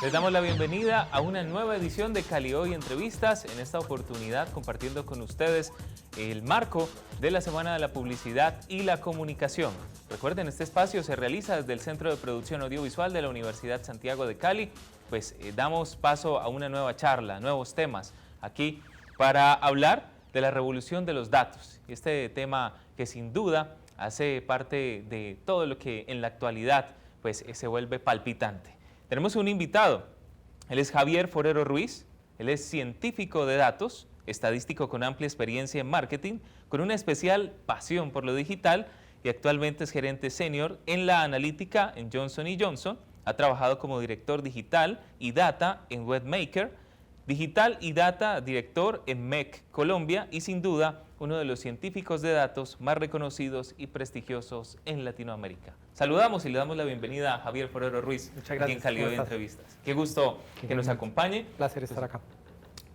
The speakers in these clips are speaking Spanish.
Les damos la bienvenida a una nueva edición de Cali Hoy Entrevistas, en esta oportunidad compartiendo con ustedes el marco de la Semana de la Publicidad y la Comunicación. Recuerden, este espacio se realiza desde el Centro de Producción Audiovisual de la Universidad Santiago de Cali. Damos paso a una nueva charla, nuevos temas aquí para hablar de la revolución de los datos. Este tema que sin duda hace parte de todo lo que en la actualidad se vuelve palpitante. Tenemos un invitado, él es Javier Forero Ruiz, él es científico de datos, estadístico con amplia experiencia en marketing, con una especial pasión por lo digital y actualmente es gerente senior en la analítica en Johnson & Johnson, ha trabajado como director digital y data en Webmaker, digital y data director en MEC Colombia y sin duda uno de los científicos de datos más reconocidos y prestigiosos en Latinoamérica. Saludamos y le damos la bienvenida a Javier Forero Ruiz, aquí en Cali Hoy Entrevistas. Qué gusto que nos acompañe. Placer estar acá.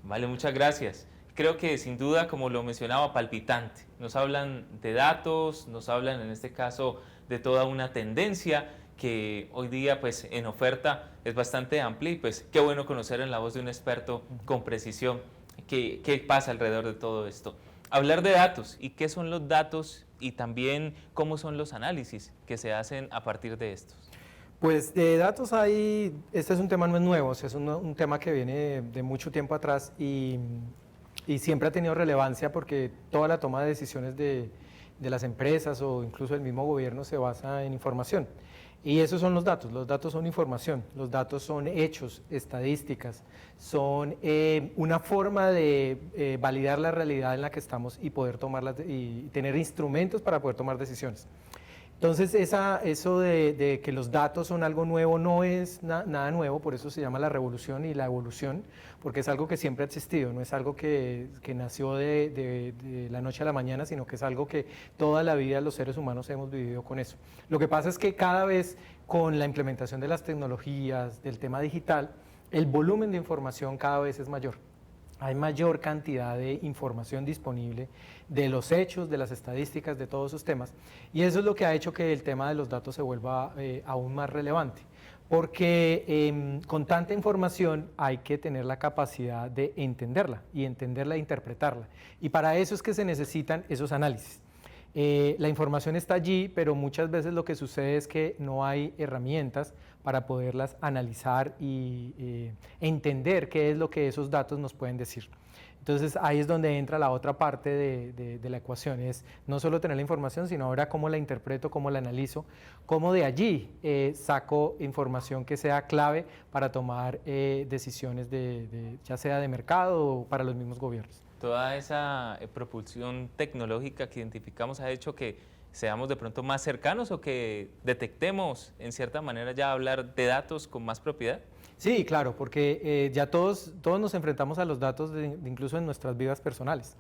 Vale, muchas gracias. Creo que sin duda, como lo mencionaba, palpitante. Nos hablan de datos, nos hablan en este caso de toda una tendencia que hoy día en oferta es bastante amplia y qué bueno conocer en la voz de un experto con precisión qué pasa alrededor de todo esto. Hablar de datos y qué son los datos y también cómo son los análisis que se hacen a partir de estos. Pues de datos este es un tema no es nuevo, es un tema que viene de mucho tiempo atrás y siempre ha tenido relevancia porque toda la toma de decisiones de las empresas o incluso el mismo gobierno se basa en información. Y esos son los datos son información, los datos son hechos, estadísticas, son una forma de validar la realidad en la que estamos y poder tomarlas y tener instrumentos para poder tomar decisiones. Entonces, eso de que los datos son algo nuevo no es nada nuevo, por eso se llama la revolución y la evolución, porque es algo que siempre ha existido, no es algo que nació de la noche a la mañana, sino que es algo que toda la vida los seres humanos hemos vivido con eso. Lo que pasa es que cada vez con la implementación de las tecnologías, del tema digital, el volumen de información cada vez es mayor. Hay mayor cantidad de información disponible de los hechos, de las estadísticas, de todos esos temas. Y eso es lo que ha hecho que el tema de los datos se vuelva aún más relevante. Porque con tanta información hay que tener la capacidad de entenderla y e interpretarla. Y para eso es que se necesitan esos análisis. La información está allí, pero muchas veces lo que sucede es que no hay herramientas para poderlas analizar y entender qué es lo que esos datos nos pueden decir. Entonces ahí es donde entra la otra parte de la ecuación, es no solo tener la información, sino ahora cómo la interpreto, cómo la analizo, cómo de allí saco información que sea clave para tomar decisiones ya sea de mercado o para los mismos gobiernos. Toda esa propulsión tecnológica que identificamos ha hecho que seamos de pronto más cercanos o que detectemos en cierta manera ya hablar de datos con más propiedad. Sí, claro, porque ya todos nos enfrentamos a los datos incluso en nuestras vidas personales.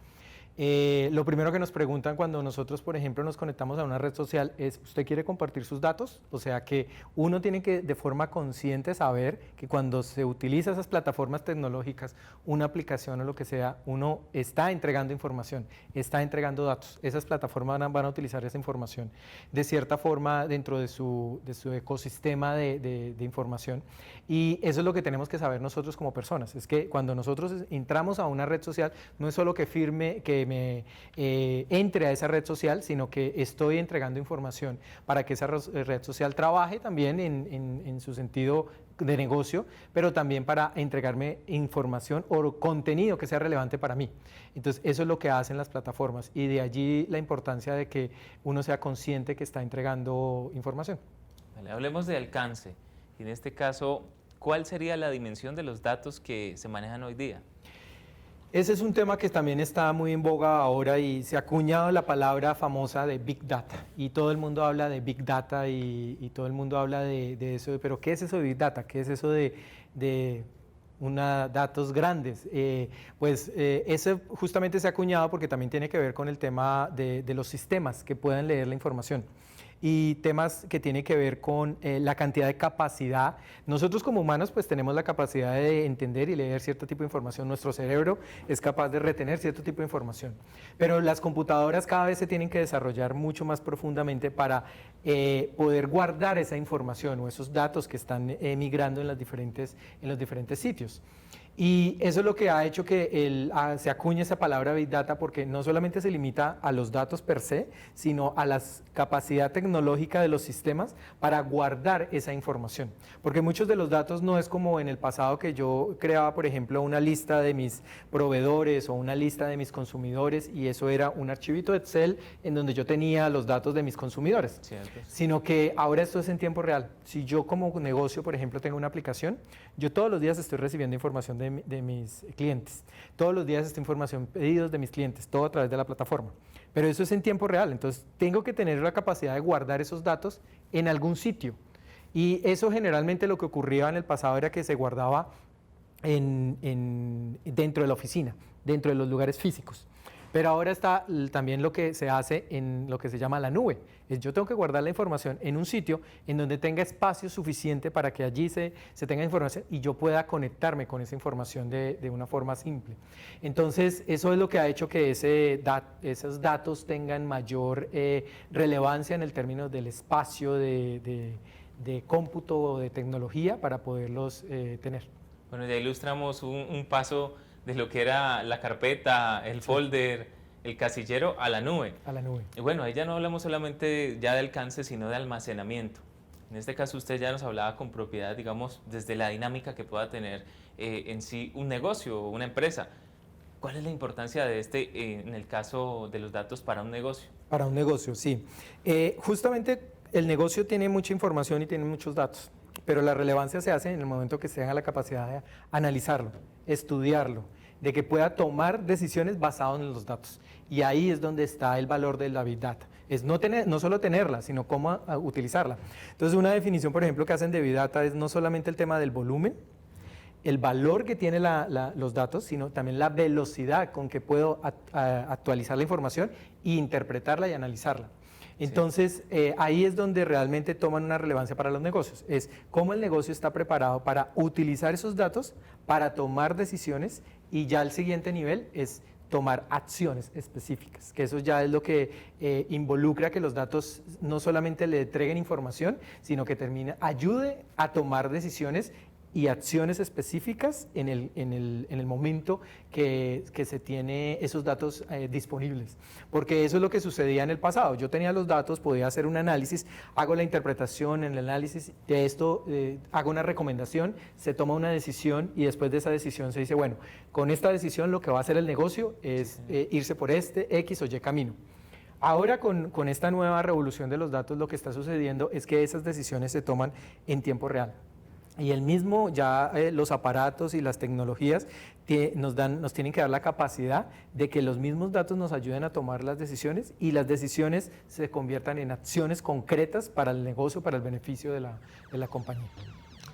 Lo primero que nos preguntan cuando nosotros, por ejemplo, nos conectamos a una red social es, ¿usted quiere compartir sus datos? O sea que uno tiene que de forma consciente saber que cuando se utiliza esas plataformas tecnológicas, una aplicación o lo que sea, uno está entregando información, está entregando datos. Esas plataformas van a utilizar esa información de cierta forma dentro de su ecosistema de información. Y eso es lo que tenemos que saber nosotros como personas. Es que cuando nosotros entramos a una red social, no es solo que me entre a esa red social, sino que estoy entregando información para que esa red social trabaje también en su sentido de negocio, pero también para entregarme información o contenido que sea relevante para mí. Entonces, eso es lo que hacen las plataformas y de allí la importancia de que uno sea consciente que está entregando información. Vale, hablemos de alcance. Y en este caso, ¿cuál sería la dimensión de los datos que se manejan hoy día? Ese es un tema que también está muy en boga ahora y se ha acuñado la palabra famosa de Big Data y todo el mundo habla de Big Data y todo el mundo habla de eso, pero ¿qué es eso de Big Data? ¿Qué es eso de datos grandes? Eso justamente se ha acuñado porque también tiene que ver con el tema de los sistemas que puedan leer la información. y temas que tienen que ver con la cantidad de capacidad. Nosotros como humanos pues tenemos la capacidad de entender y leer cierto tipo de información, nuestro cerebro es capaz de retener cierto tipo de información, pero las computadoras cada vez se tienen que desarrollar mucho más profundamente para poder guardar esa información o esos datos que están migrando en los diferentes sitios. Y eso es lo que ha hecho que se acuñe esa palabra Big Data, porque no solamente se limita a los datos per se, sino a la capacidad tecnológica de los sistemas para guardar esa información. Porque muchos de los datos no es como en el pasado que yo creaba, por ejemplo, una lista de mis proveedores o una lista de mis consumidores y eso era un archivito de Excel en donde yo tenía los datos de mis consumidores. Cierto. Sino que ahora esto es en tiempo real. Si yo como negocio, por ejemplo, tengo una aplicación, yo todos los días estoy recibiendo información de mis clientes. Todos los días esta información, pedidos de mis clientes, todo a través de la plataforma. Pero eso es en tiempo real, entonces tengo que tener la capacidad de guardar esos datos en algún sitio. Y eso generalmente lo que ocurría en el pasado era que se guardaba dentro de la oficina, dentro de los lugares físicos. Pero ahora está también lo que se hace en lo que se llama la nube. Yo tengo que guardar la información en un sitio en donde tenga espacio suficiente para que allí se tenga información y yo pueda conectarme con esa información de una forma simple. Entonces, eso es lo que ha hecho que esos datos tengan mayor relevancia en el término del espacio de cómputo o de tecnología para poderlos tener. Bueno, ya ilustramos un paso de lo que era la carpeta, el folder, el casillero a la nube. A la nube. Y bueno, ahí ya no hablamos solamente ya de alcance, sino de almacenamiento. En este caso usted ya nos hablaba con propiedad, digamos, desde la dinámica que pueda tener en sí un negocio o una empresa. ¿Cuál es la importancia de en el caso de los datos para un negocio? Para un negocio, sí. Justamente el negocio tiene mucha información y tiene muchos datos, pero la relevancia se hace en el momento que se tenga la capacidad de analizarlo, estudiarlo, de que pueda tomar decisiones basadas en los datos. Y ahí es donde está el valor de la Big Data. Es no solo tenerla, sino cómo utilizarla. Entonces, una definición, por ejemplo, que hacen de Big Data es no solamente el tema del volumen, el valor que tiene los datos, sino también la velocidad con que puedo actualizar la información e interpretarla y analizarla. Entonces, ahí es donde realmente toman una relevancia para los negocios. Es cómo el negocio está preparado para utilizar esos datos, para tomar decisiones y ya el siguiente nivel es tomar acciones específicas, que eso ya es lo que involucra que los datos no solamente le entreguen información, sino que ayude a tomar decisiones y acciones específicas en el momento que se tiene esos datos disponibles. Porque eso es lo que sucedía en el pasado. Yo tenía los datos, podía hacer un análisis, hago la interpretación en el análisis de esto, hago una recomendación, se toma una decisión y después de esa decisión se dice, bueno, con esta decisión lo que va a hacer el negocio es irse por este X o Y camino. Ahora con esta nueva revolución de los datos lo que está sucediendo es que esas decisiones se toman en tiempo real. Y los aparatos y las tecnologías nos tienen que dar la capacidad de que los mismos datos nos ayuden a tomar las decisiones y las decisiones se conviertan en acciones concretas para el negocio, para el beneficio de la compañía.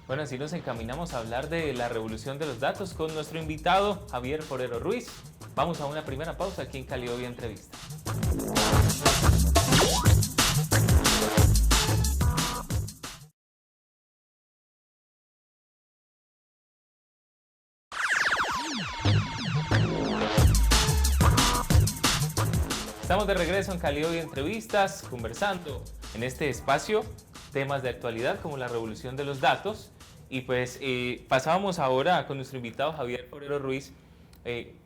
Bueno, así nos encaminamos a hablar de la revolución de los datos con nuestro invitado Javier Forero Ruiz. Vamos a una primera pausa aquí en Cali Hoy Entrevista. Estamos de regreso en Cali Hoy Entrevistas, conversando en este espacio temas de actualidad como la revolución de los datos. Y pues pasábamos ahora con nuestro invitado Javier Forero Ruiz,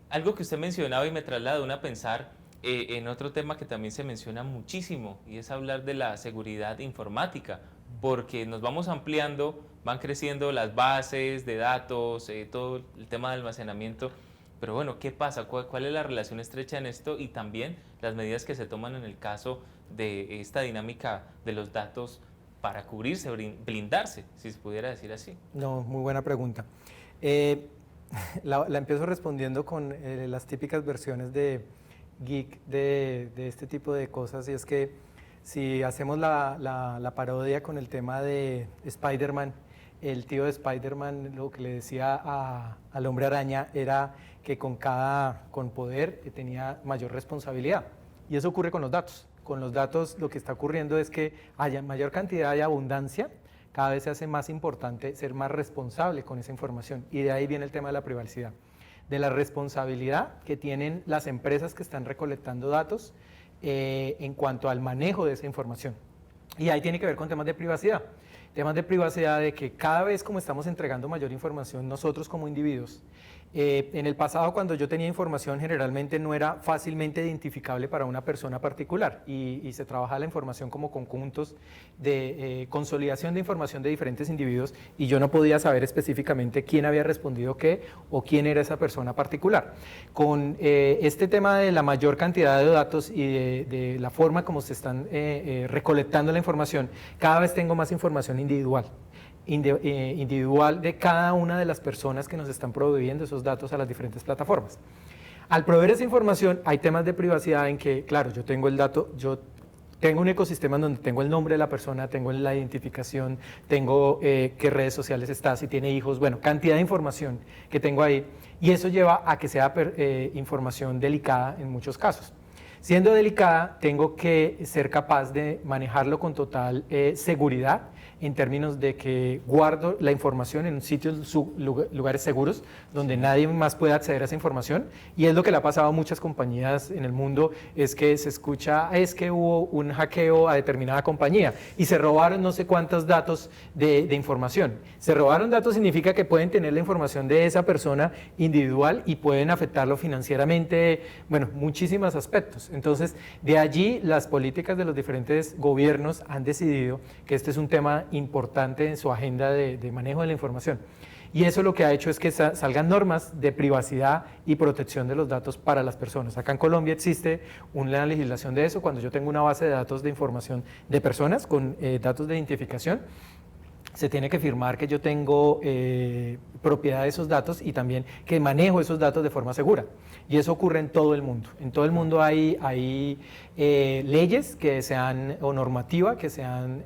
algo que usted mencionaba y me traslada a pensar en otro tema que también se menciona muchísimo y es hablar de la seguridad informática, porque nos vamos ampliando, van creciendo las bases de datos, todo el tema de almacenamiento. Pero bueno, ¿qué pasa? ¿Cuál es la relación estrecha en esto? Y también las medidas que se toman en el caso de esta dinámica de los datos para cubrirse, blindarse, si se pudiera decir así. No, muy buena pregunta. La empiezo respondiendo con las típicas versiones de geek de este tipo de cosas, y es que si hacemos la parodia con el tema de Spider-Man, el tío de Spider-Man lo que le decía al hombre araña era que con poder tenía mayor responsabilidad. Y eso ocurre con los datos. Con los datos lo que está ocurriendo es que haya mayor cantidad y abundancia, cada vez se hace más importante ser más responsable con esa información, y de ahí viene el tema de la privacidad, de la responsabilidad que tienen las empresas que están recolectando datos en cuanto al manejo de esa información. Y ahí tiene que ver con temas de privacidad de que cada vez como estamos entregando mayor información nosotros como individuos, en el pasado cuando yo tenía información generalmente no era fácilmente identificable para una persona particular y se trabaja la información como conjuntos de consolidación de información de diferentes individuos y yo no podía saber específicamente quién había respondido qué o quién era esa persona particular. Con este tema de la mayor cantidad de datos y de la forma como se están recolectando la información, cada vez tengo más información individual de cada una de las personas que nos están proveyendo esos datos a las diferentes plataformas. Al proveer esa información hay temas de privacidad en que, claro, yo tengo el dato, yo tengo un ecosistema en donde tengo el nombre de la persona, tengo la identificación, tengo qué redes sociales está, si tiene hijos, bueno, cantidad de información que tengo ahí y eso lleva a que sea información delicada en muchos casos. Siendo delicada, tengo que ser capaz de manejarlo con total seguridad en términos de que guardo la información en sitios, lugares seguros, donde nadie más puede acceder a esa información, y es lo que le ha pasado a muchas compañías en el mundo, es que se escucha, es que hubo un hackeo a determinada compañía, y se robaron no sé cuántos datos de información. Se robaron datos significa que pueden tener la información de esa persona individual y pueden afectarlo financieramente, bueno, muchísimos aspectos. Entonces, de allí las políticas de los diferentes gobiernos han decidido que este es un tema importante en su agenda de manejo de la información. Y eso lo que ha hecho es que salgan normas de privacidad y protección de los datos para las personas. Acá en Colombia existe una legislación de eso. Cuando yo tengo una base de datos de información de personas con datos de identificación, se tiene que firmar que yo tengo propiedad de esos datos y también que manejo esos datos de forma segura. Y eso ocurre en todo el mundo. En todo el mundo hay leyes que se han, o normativa que se han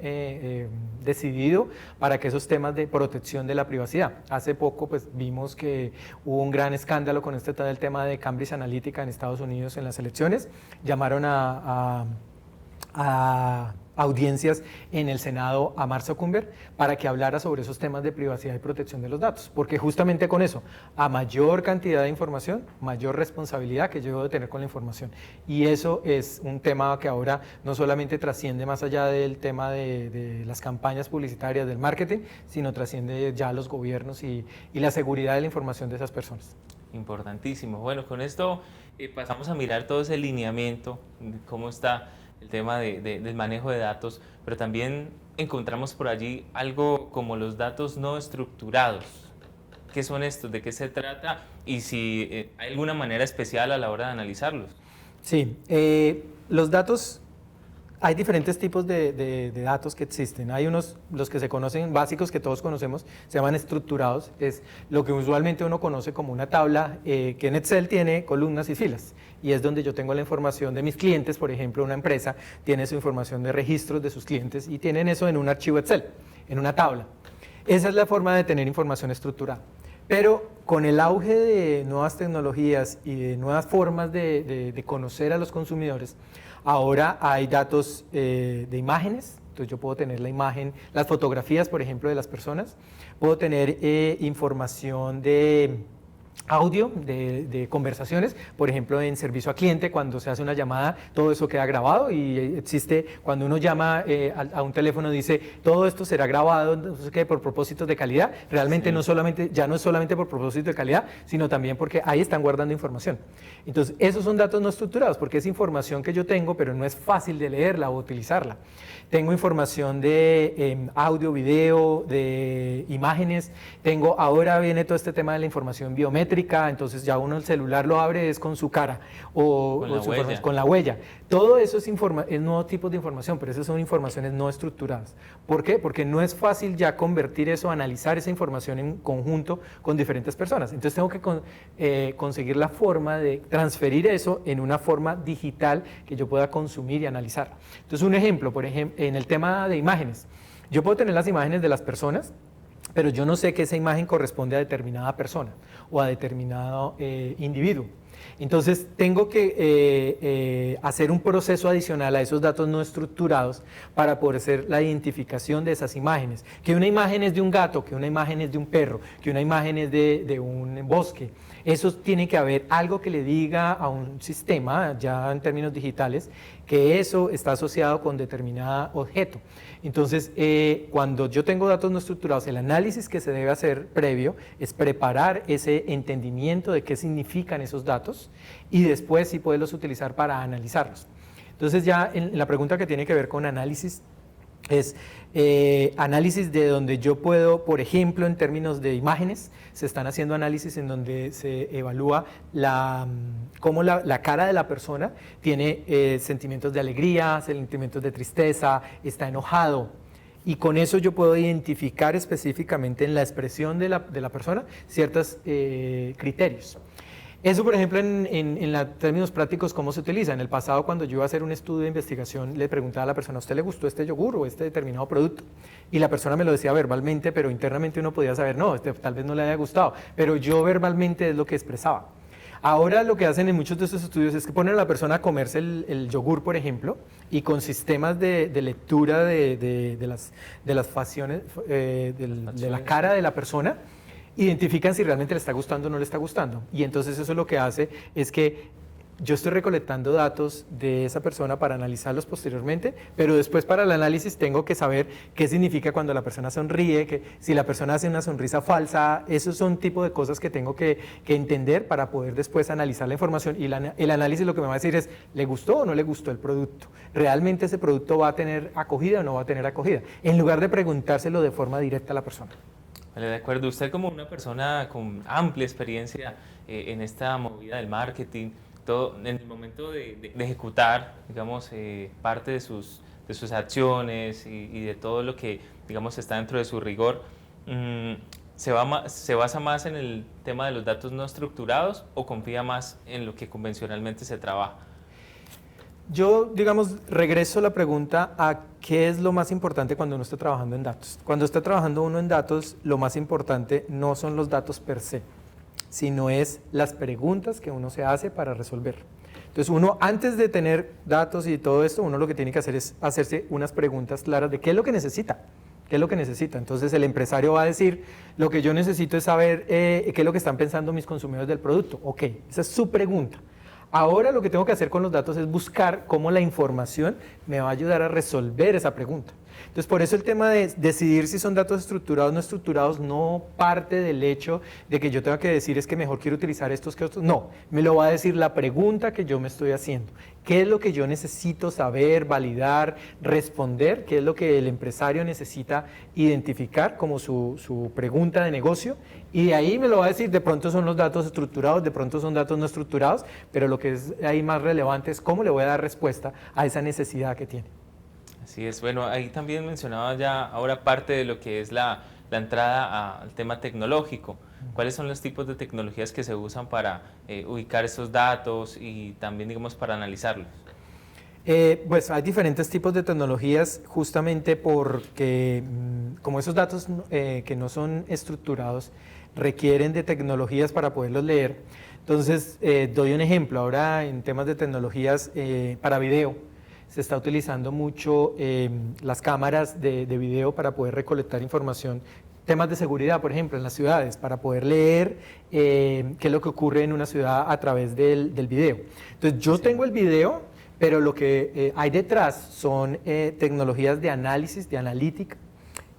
decidido para que esos temas de protección de la privacidad. Hace poco pues, vimos que hubo un gran escándalo con el tema de Cambridge Analytica en Estados Unidos en las elecciones. Llamaron a audiencias en el Senado a Mark Zuckerberg para que hablara sobre esos temas de privacidad y protección de los datos, porque justamente con eso, a mayor cantidad de información, mayor responsabilidad que yo debo de tener con la información. Y eso es un tema que ahora no solamente trasciende más allá del tema de las campañas publicitarias, del marketing, sino trasciende ya a los gobiernos y la seguridad de la información de esas personas. Importantísimo. Bueno, con esto pasamos a mirar todo ese lineamiento, cómo está el tema del manejo de datos, pero también encontramos por allí algo como los datos no estructurados. ¿Qué son estos? ¿De qué se trata? Y si hay alguna manera especial a la hora de analizarlos. Sí, los datos, hay diferentes tipos de datos que existen. Hay unos, los que se conocen, básicos que todos conocemos, se llaman estructurados. Es lo que usualmente uno conoce como una tabla que en Excel tiene columnas y filas. Y es donde yo tengo la información de mis clientes, por ejemplo, una empresa tiene su información de registros de sus clientes y tienen eso en un archivo Excel, en una tabla. Esa es la forma de tener información estructurada. Pero con el auge de nuevas tecnologías y de nuevas formas de conocer a los consumidores, ahora hay datos de imágenes. Entonces yo puedo tener la imagen, las fotografías, por ejemplo, de las personas. Puedo tener información de audio, de conversaciones, por ejemplo, en servicio a cliente, cuando se hace una llamada, todo eso queda grabado y existe, cuando uno llama a un teléfono, dice, todo esto será grabado, entonces que por propósitos de calidad, realmente sí. No solamente, ya no es solamente por propósito de calidad, sino también porque ahí están guardando información. Entonces, esos son datos no estructurados, porque es información que yo tengo, pero no es fácil de leerla o utilizarla. Tengo información de audio, video, de imágenes, ahora viene todo este tema de la información biométrica, entonces ya uno el celular lo abre es con su cara o con la huella. Todo eso es nuevos tipos de información, pero esas son informaciones no estructuradas. ¿Por qué? Porque no es fácil ya convertir eso, analizar esa información en conjunto con diferentes personas. Entonces tengo que conseguir la forma de transferir eso en una forma digital que yo pueda consumir y analizar. Entonces un ejemplo, por ejemplo, en el tema de imágenes, yo puedo tener las imágenes de las personas, pero yo no sé que esa imagen corresponde a determinada persona o a determinado individuo. Entonces, tengo que hacer un proceso adicional a esos datos no estructurados para poder hacer la identificación de esas imágenes. Que una imagen es de un gato, que una imagen es de un perro, que una imagen es de un bosque. Eso tiene que haber algo que le diga a un sistema, ya en términos digitales, que eso está asociado con determinado objeto. Entonces, cuando yo tengo datos no estructurados, el análisis que se debe hacer previo es preparar ese entendimiento de qué significan esos datos y después sí poderlos utilizar para analizarlos. Entonces, ya en la pregunta que tiene que ver con análisis, es análisis de donde yo puedo, por ejemplo, en términos de imágenes, se están haciendo análisis en donde se evalúa cómo la cara de la persona tiene sentimientos de alegría, sentimientos de tristeza, está enojado. Y con eso yo puedo identificar específicamente en la expresión de la persona ciertos criterios. Eso, por ejemplo, en términos prácticos, ¿cómo se utiliza? En el pasado, cuando yo iba a hacer un estudio de investigación, le preguntaba a la persona, ¿a usted le gustó este yogur o este determinado producto? Y la persona me lo decía verbalmente, pero internamente uno podía saber, no, tal vez no le haya gustado, pero yo verbalmente es lo que expresaba. Ahora lo que hacen en muchos de estos estudios es que ponen a la persona a comerse el yogur, por ejemplo, y con sistemas de lectura de las facciones, de la cara de la persona, identifican si realmente le está gustando o no le está gustando. Y entonces eso lo que hace es que yo estoy recolectando datos de esa persona para analizarlos posteriormente, pero después para el análisis tengo que saber qué significa cuando la persona sonríe, que si la persona hace una sonrisa falsa, esos son tipo de cosas que tengo que entender para poder después analizar la información. Y el análisis lo que me va a decir es, ¿le gustó o no le gustó el producto? ¿Realmente ese producto va a tener acogida o no va a tener acogida? En lugar de preguntárselo de forma directa a la persona. Vale, de acuerdo. Usted como una persona con amplia experiencia en esta movida del marketing, todo, en el momento de ejecutar, digamos, parte de sus acciones y de todo lo que, digamos, está dentro de su rigor, ¿se basa más en el tema de los datos no estructurados o confía más en lo que convencionalmente se trabaja? Yo, digamos, regreso la pregunta a qué es lo más importante cuando uno está trabajando en datos. Cuando está trabajando uno en datos, lo más importante no son los datos per se, sino es las preguntas que uno se hace para resolver. Entonces uno, antes de tener datos y todo esto, uno lo que tiene que hacer es hacerse unas preguntas claras de qué es lo que necesita. ¿Qué es lo que necesita? Entonces el empresario va a decir, lo que yo necesito es saber qué es lo que están pensando mis consumidores del producto. Ok, esa es su pregunta. Ahora lo que tengo que hacer con los datos es buscar cómo la información me va a ayudar a resolver esa pregunta. Entonces, por eso el tema de decidir si son datos estructurados o no estructurados no parte del hecho de que yo tenga que decir es que mejor quiero utilizar estos que otros. No, me lo va a decir la pregunta que yo me estoy haciendo. ¿Qué es lo que yo necesito saber, validar, responder? ¿Qué es lo que el empresario necesita identificar como su pregunta de negocio? Y de ahí me lo va a decir, de pronto son los datos estructurados, de pronto son datos no estructurados, pero lo que es ahí más relevante es cómo le voy a dar respuesta a esa necesidad que tiene. Así es, bueno, ahí también mencionaba ya ahora parte de lo que es la entrada al tema tecnológico. ¿Cuáles son los tipos de tecnologías que se usan para ubicar esos datos y también, digamos, para analizarlos? Pues hay diferentes tipos de tecnologías justamente porque como esos datos que no son estructurados requieren de tecnologías para poderlos leer. Entonces, doy un ejemplo. Ahora en temas de tecnologías para video, se está utilizando mucho las cámaras de video para poder recolectar información. Temas de seguridad, por ejemplo, en las ciudades, para poder leer qué es lo que ocurre en una ciudad a través del video. Entonces, yo tengo el video, pero lo que hay detrás son tecnologías de análisis, de analítica,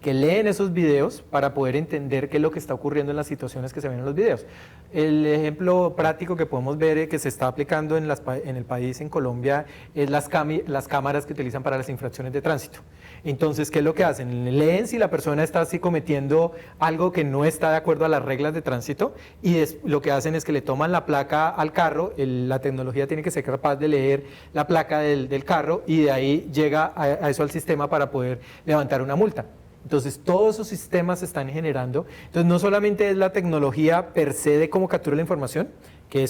que leen esos videos para poder entender qué es lo que está ocurriendo en las situaciones que se ven en los videos. El ejemplo práctico que podemos ver que se está aplicando en el país, en Colombia, es las cámaras que utilizan para las infracciones de tránsito. Entonces, ¿qué es lo que hacen? Leen si la persona está así cometiendo algo que no está de acuerdo a las reglas de tránsito y lo que hacen es que le toman la placa al carro, la tecnología tiene que ser capaz de leer la placa del carro y de ahí llega a eso al sistema para poder levantar una multa. Entonces, todos esos sistemas se están generando. Entonces, no solamente es la tecnología per se de cómo captura la información, que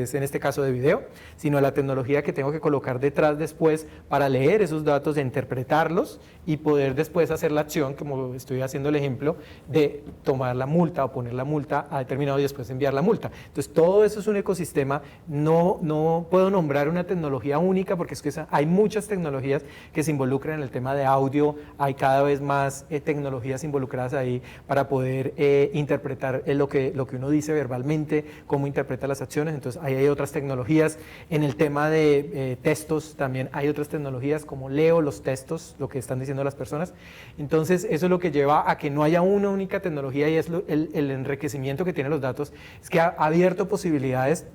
es en este caso de video, sino la tecnología que tengo que colocar detrás después para leer esos datos, interpretarlos y poder después hacer la acción, como estoy haciendo el ejemplo, de tomar la multa o poner la multa a determinado y después enviar la multa. Entonces, todo eso es un ecosistema. No puedo nombrar una tecnología única porque es que hay muchas tecnologías que se involucran en el tema de audio, hay cada vez más tecnologías involucradas ahí para poder interpretar lo que uno dice verbalmente, cómo interpreta las acciones. Entonces ahí hay otras tecnologías. En el tema de textos también hay otras tecnologías, como leo los textos, lo que están diciendo las personas. Entonces eso es lo que lleva a que no haya una única tecnología, y es el enriquecimiento que tienen los datos, es que ha abierto posibilidades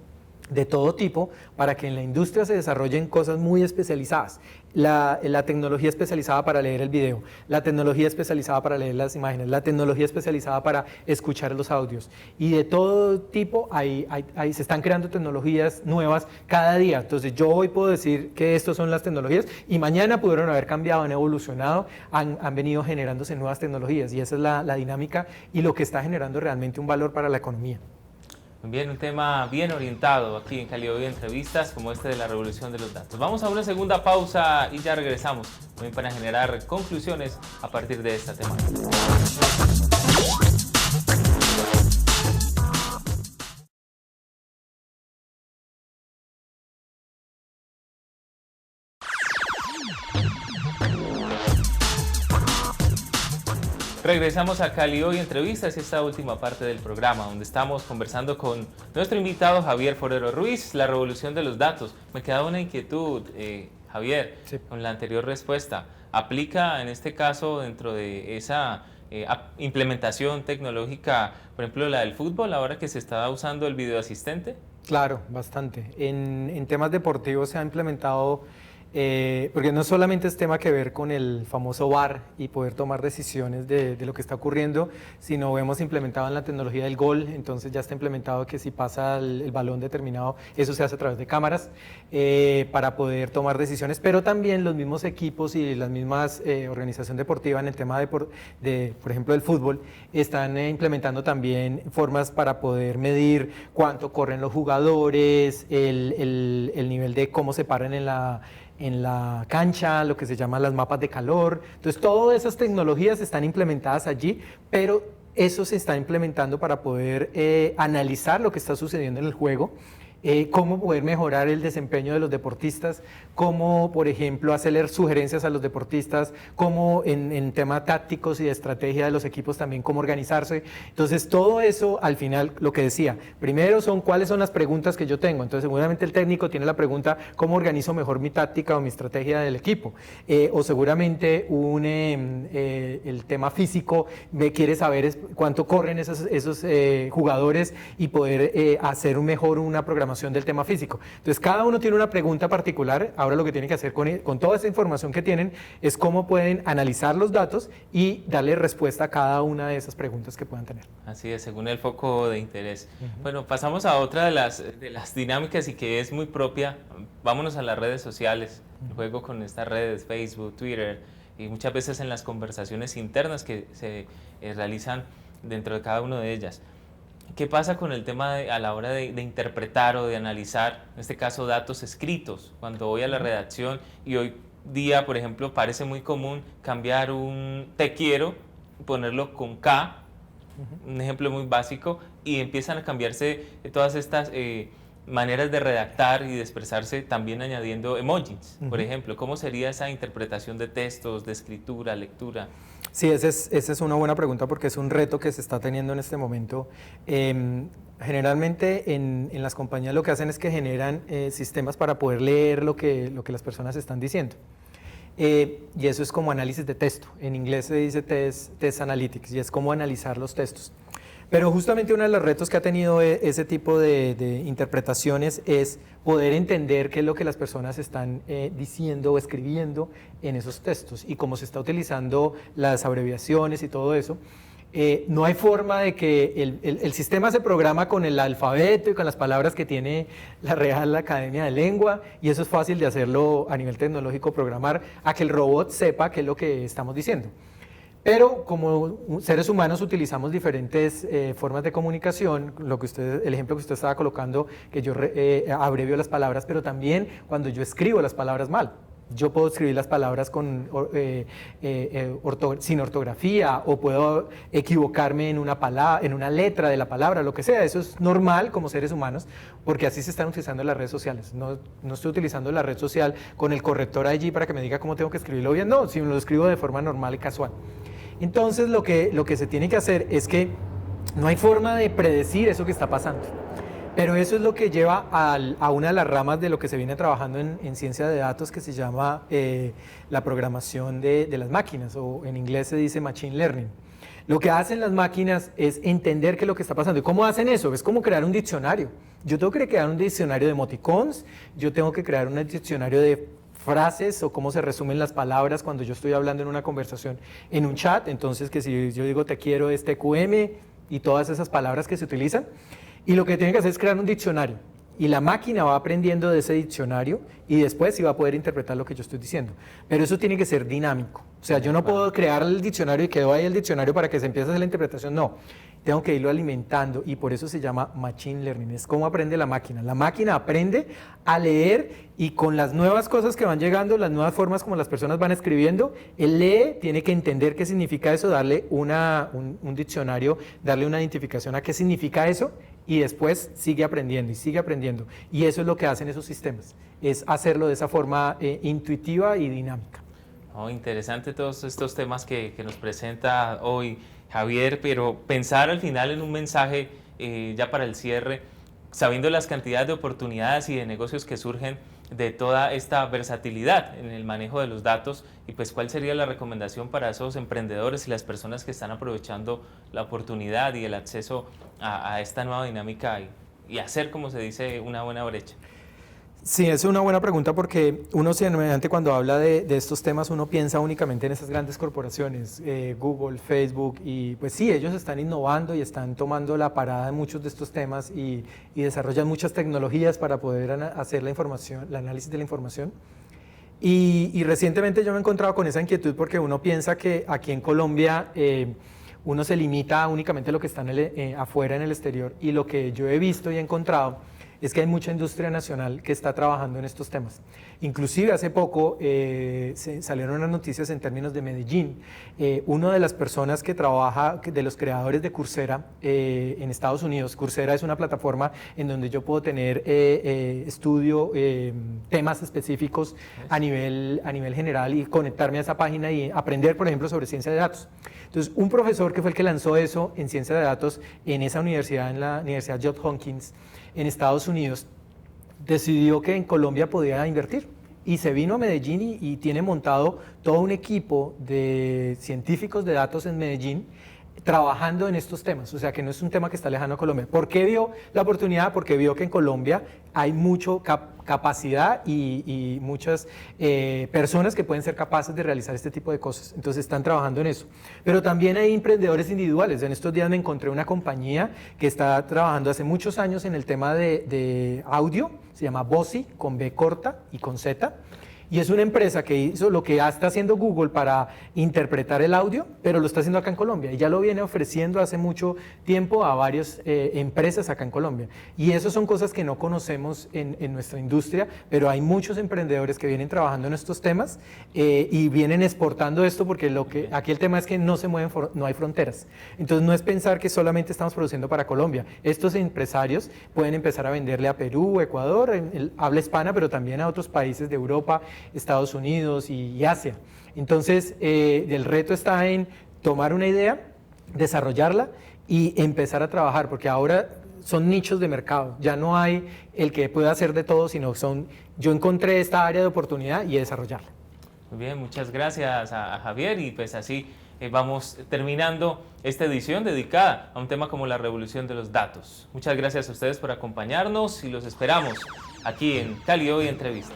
de todo tipo para que en la industria se desarrollen cosas muy especializadas. La tecnología especializada para leer el video, la tecnología especializada para leer las imágenes, la tecnología especializada para escuchar los audios, y de todo tipo se están creando tecnologías nuevas cada día. Entonces yo hoy puedo decir que estas son las tecnologías y mañana pudieron haber cambiado, han evolucionado, han venido generándose nuevas tecnologías, y esa es la dinámica y lo que está generando realmente un valor para la economía. Bien, un tema bien orientado aquí en Cali Hoy Entrevistas, como este de la revolución de los datos. Vamos a una segunda pausa y ya regresamos también para generar conclusiones a partir de esta temática. Regresamos a Cali Hoy Entrevistas, esta última parte del programa, donde estamos conversando con nuestro invitado Javier Forero Ruiz, la revolución de los datos. Me queda una inquietud, Javier, sí, con la anterior respuesta. ¿Aplica en este caso dentro de esa implementación tecnológica, por ejemplo, la del fútbol, ahora que se está usando el videoasistente? Claro, bastante. En temas deportivos se ha implementado. Porque no solamente es tema que ver con el famoso VAR y poder tomar decisiones de lo que está ocurriendo, sino hemos implementado en la tecnología del gol. Entonces ya está implementado que si pasa el balón determinado, eso se hace a través de cámaras para poder tomar decisiones, pero también los mismos equipos y las mismas organización deportiva en el tema por ejemplo, del fútbol, están implementando también formas para poder medir cuánto corren los jugadores, el nivel de cómo se paran en la cancha, lo que se llama las mapas de calor. Entonces, todas esas tecnologías están implementadas allí, pero eso se está implementando para poder analizar lo que está sucediendo en el juego, cómo poder mejorar el desempeño de los deportistas, cómo, por ejemplo, hacerle sugerencias a los deportistas, cómo en temas tácticos y de estrategia de los equipos también, cómo organizarse. Entonces, todo eso, al final, lo que decía, primero cuáles son las preguntas que yo tengo. Entonces, seguramente el técnico tiene la pregunta, ¿cómo organizo mejor mi táctica o mi estrategia del equipo? O seguramente el tema físico quiere saber cuánto corren esos jugadores y poder hacer una programación del tema físico. Entonces, cada uno tiene una pregunta particular. Ahora lo que tienen que hacer con toda esa información que tienen es cómo pueden analizar los datos y darle respuesta a cada una de esas preguntas que puedan tener. Así es, según el foco de interés. Bueno, pasamos a otra de las dinámicas y que es muy propia. Vámonos a las redes sociales, el juego con estas redes, Facebook, Twitter, y muchas veces en las conversaciones internas que se realizan dentro de cada una de ellas. ¿Qué pasa con el tema a la hora de interpretar o de analizar, en este caso, datos escritos? Cuando voy a la redacción y hoy día, por ejemplo, parece muy común cambiar un te quiero, ponerlo con K, un ejemplo muy básico, y empiezan a cambiarse todas estas maneras de redactar y de expresarse, también añadiendo emojis, por ejemplo. ¿Cómo sería esa interpretación de textos, de escritura, lectura? Sí, esa es una buena pregunta porque es un reto que se está teniendo en este momento. Generalmente en las compañías lo que hacen es que generan sistemas para poder leer lo que las personas están diciendo. Y eso es como análisis de texto. En inglés se dice test analytics, y es como analizar los textos. Pero justamente uno de los retos que ha tenido ese tipo de interpretaciones es poder entender qué es lo que las personas están diciendo o escribiendo en esos textos y cómo se está utilizando las abreviaciones y todo eso. No hay forma de que el sistema se programa con el alfabeto y con las palabras que tiene la Real Academia de Lengua, y eso es fácil de hacerlo a nivel tecnológico, programar a que el robot sepa qué es lo que estamos diciendo. Pero como seres humanos utilizamos diferentes formas de comunicación, el ejemplo que usted estaba colocando, que yo abrevio las palabras, pero también cuando yo escribo las palabras mal. Yo puedo escribir las palabras sin ortografía, o puedo equivocarme en una letra de la palabra, lo que sea. Eso es normal como seres humanos, porque así se están utilizando las redes sociales. No estoy utilizando la red social con el corrector allí para que me diga cómo tengo que escribirlo bien, no, sino lo escribo de forma normal y casual. Entonces lo que se tiene que hacer es que no hay forma de predecir eso que está pasando. Pero eso es lo que lleva a una de las ramas de lo que se viene trabajando en ciencia de datos, que se llama la programación de las máquinas, o en inglés se dice machine learning. Lo que hacen las máquinas es entender qué es lo que está pasando. ¿Y cómo hacen eso? Es como crear un diccionario. Yo tengo que crear un diccionario de emoticons, yo tengo que crear un diccionario de frases o cómo se resumen las palabras cuando yo estoy hablando en una conversación en un chat. Entonces, que si yo digo te quiero es TQM y todas esas palabras que se utilizan. Y lo que tiene que hacer es crear un diccionario. Y la máquina va aprendiendo de ese diccionario y después sí va a poder interpretar lo que yo estoy diciendo. Pero eso tiene que ser dinámico. O sea, yo no puedo crear el diccionario y quedó ahí el diccionario para que se empiece a hacer la interpretación. No, tengo que irlo alimentando, y por eso se llama machine learning. Es cómo aprende la máquina. La máquina aprende a leer, y con las nuevas cosas que van llegando, las nuevas formas como las personas van escribiendo, él lee, tiene que entender qué significa eso, darle un diccionario, darle una identificación a qué significa eso, y después sigue aprendiendo y sigue aprendiendo. Y eso es lo que hacen esos sistemas, es hacerlo de esa forma intuitiva y dinámica. Oh, interesante todos estos temas que nos presenta hoy Javier, pero pensar al final en un mensaje ya para el cierre, sabiendo las cantidades de oportunidades y de negocios que surgen de toda esta versatilidad en el manejo de los datos, y pues cuál sería la recomendación para esos emprendedores y las personas que están aprovechando la oportunidad y el acceso a esta nueva dinámica y hacer, como se dice, una buena brecha. Sí, es una buena pregunta, porque uno generalmente cuando habla de estos temas uno piensa únicamente en esas grandes corporaciones, Google, Facebook, y pues sí, ellos están innovando y están tomando la parada en muchos de estos temas y desarrollan muchas tecnologías para poder hacer el análisis de la información. Y recientemente yo me he encontrado con esa inquietud, porque uno piensa que aquí en Colombia uno se limita únicamente a lo que está afuera en el exterior, y lo que yo he visto y he encontrado es que hay mucha industria nacional que está trabajando en estos temas. Inclusive hace poco salieron unas noticias en términos de Medellín. Una de las personas que trabaja, de los creadores de Coursera en Estados Unidos, Coursera es una plataforma en donde yo puedo tener temas específicos a nivel general, y conectarme a esa página y aprender, por ejemplo, sobre ciencia de datos. Entonces, un profesor que fue el que lanzó eso en ciencia de datos en esa universidad, en la Universidad Johns Hopkins, en Estados Unidos, decidió que en Colombia podía invertir, y se vino a Medellín y tiene montado todo un equipo de científicos de datos en Medellín trabajando en estos temas. O sea, que no es un tema que está lejano a Colombia. ¿Por qué vio la oportunidad? Porque vio que en Colombia hay mucha capacidad y muchas personas que pueden ser capaces de realizar este tipo de cosas. Entonces están trabajando en eso. Pero también hay emprendedores individuales. En estos días me encontré una compañía que está trabajando hace muchos años en el tema de audio. Se llama Bosi, con B corta y con Z. Y es una empresa que hizo lo que está haciendo Google para interpretar el audio, pero lo está haciendo acá en Colombia. Y ya lo viene ofreciendo hace mucho tiempo a varias empresas acá en Colombia. Y eso son cosas que no conocemos en nuestra industria, pero hay muchos emprendedores que vienen trabajando en estos temas y vienen exportando esto, porque aquí el tema es que no hay fronteras. Entonces no es pensar que solamente estamos produciendo para Colombia. Estos empresarios pueden empezar a venderle a Perú, Ecuador, habla hispana, pero también a otros países de Europa, Estados Unidos y Asia. Entonces, el reto está en tomar una idea, desarrollarla y empezar a trabajar, porque ahora son nichos de mercado. Ya no hay el que pueda hacer de todo, sino yo encontré esta área de oportunidad y desarrollarla. Muy bien, muchas gracias a Javier, y pues así vamos terminando esta edición dedicada a un tema como la revolución de los datos. Muchas gracias a ustedes por acompañarnos y los esperamos aquí en Cali Hoy Entrevista.